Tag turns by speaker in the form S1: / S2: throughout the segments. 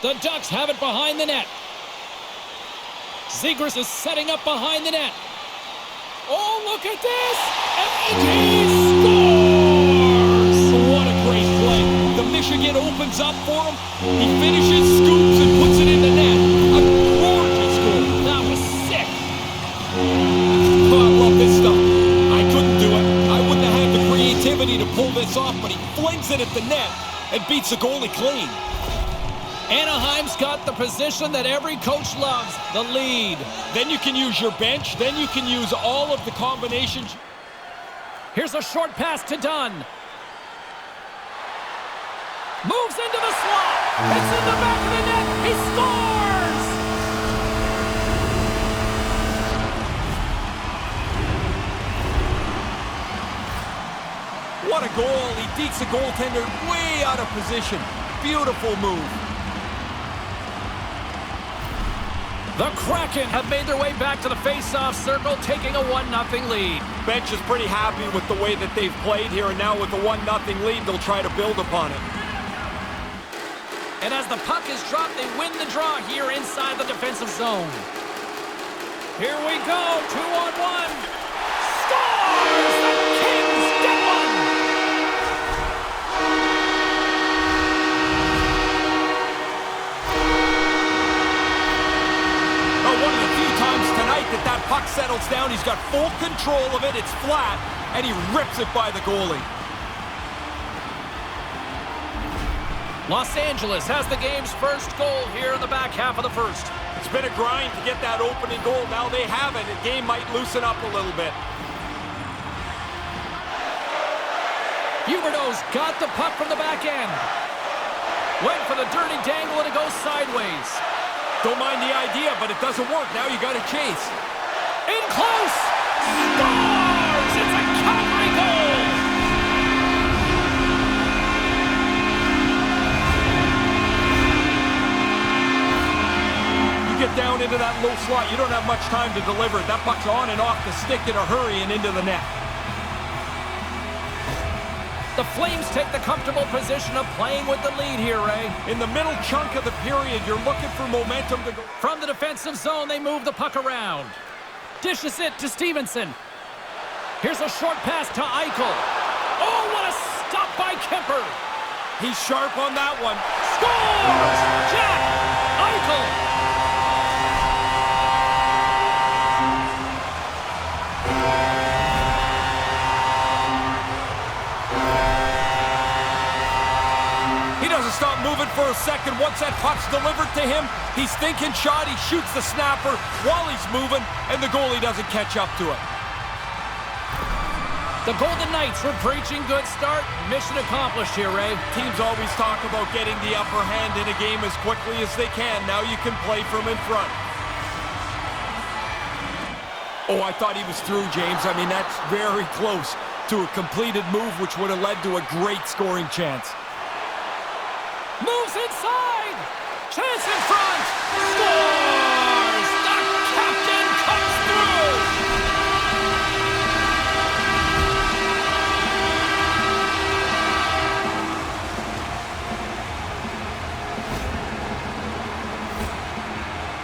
S1: The Ducks have it behind the net. Zegras is setting up behind the net. Oh, look at this! And he scores!
S2: What a great play. The Michigan opens up for him. He finishes, scoops, and puts it in the net. A gorgeous goal.
S1: That was sick.
S2: Oh, I love this stuff. I couldn't do it. I wouldn't have had the creativity to pull this off, but he flings it at the net and beats the goalie clean.
S1: Anaheim's got the position that every coach loves, the lead.
S2: Then you can use your bench. Then you can use all of the combinations.
S1: Here's a short pass to Dunn. Moves into the slot. It's in the back of the net. He scores!
S2: What a goal. He beats the goaltender way out of position. Beautiful move.
S1: The Kraken have made their way back to the face-off circle, taking a 1-0 lead.
S2: Bench is pretty happy with the way that they've played here, and now with the 1-0 lead, they'll try to build upon it.
S1: And as the puck is dropped, they win the draw here inside the defensive zone. Here we go, 2-on-1. Scores! The Kings get one!
S2: One of the few times tonight that puck settles down, he's got full control of it, it's flat, and he rips it by the goalie.
S1: Los Angeles has the game's first goal here in the back half of the first.
S2: It's been a grind to get that opening goal. Now they have it. The game might loosen up a little bit.
S1: Huberdeau's got the puck from the back end. Went for the dirty dangle and it goes sideways.
S2: Don't mind the idea, but it doesn't work. Now you got to chase.
S1: In close! Scores! It's a Calgary goal!
S2: You get down into that low slot, you don't have much time to deliver it. That puck's on and off the stick in a hurry and into the net.
S1: The Flames take the comfortable position of playing with the lead here, Ray.
S2: In the middle chunk of the period, you're looking for momentum to go.
S1: From the defensive zone, they move the puck around. Dishes it to Stevenson. Here's a short pass to Eichel. Oh, what a stop by Kemper.
S2: He's sharp on that one.
S1: Scores! Jack Eichel.
S2: Stop moving for a second. Once that puck's delivered to him, he's thinking shot. He shoots the snapper while he's moving, and the goalie doesn't catch up to it.
S1: The Golden Knights were preaching good start. Mission accomplished here, Ray.
S2: Teams always talk about getting the upper hand in a game as quickly as they can. Now you can play from in front. Oh, I thought he was through, James. I mean, that's very close to a completed move, which would have led to a great scoring chance.
S1: Moves inside! Chance in front! Scores! The captain comes through!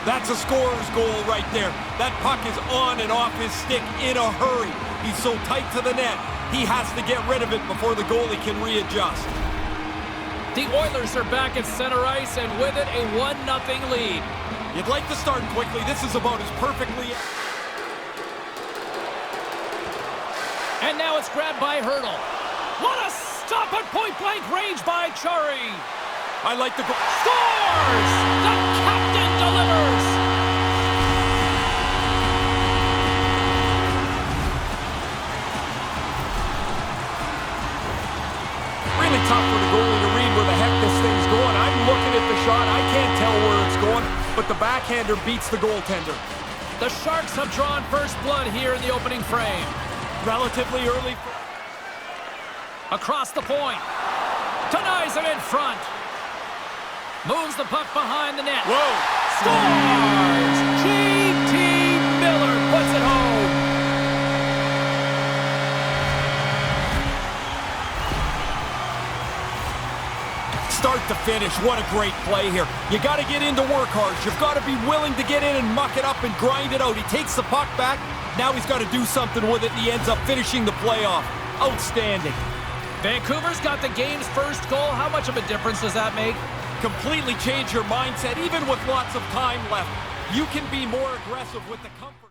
S2: That's a scorer's goal right there. That puck is on and off his stick in a hurry. He's so tight to the net, he has to get rid of it before the goalie can readjust.
S1: The Oilers are back at center ice, and with it, a 1-0 lead.
S2: You'd like to start quickly. This is about as perfectly...
S1: And now it's grabbed by Hurdle. What a stop at point-blank range by Chari.
S2: I like the...
S1: Scores! The captain delivers!
S2: Really tough for the goalie to read where the heck this thing's going. I'm looking at the shot. I can't tell where it's going, but the backhander beats the goaltender.
S1: The Sharks have drawn first blood here in the opening frame.
S2: Relatively early.
S1: Across the point. Denies him in front. Moves the puck behind the net.
S2: Whoa!
S1: Scores! G.T. Miller puts it home.
S2: start to finish, what a great play here. You got to get in to work hard. You've got to be willing to get in and muck it up and grind it out. He takes the puck back. Now he's got to do something with it, and he ends up finishing the play off. Outstanding.
S1: Vancouver's got the game's first goal. How much of a difference does that make?
S2: Completely change your mindset, even with lots of time left. You can be more aggressive with the comfort.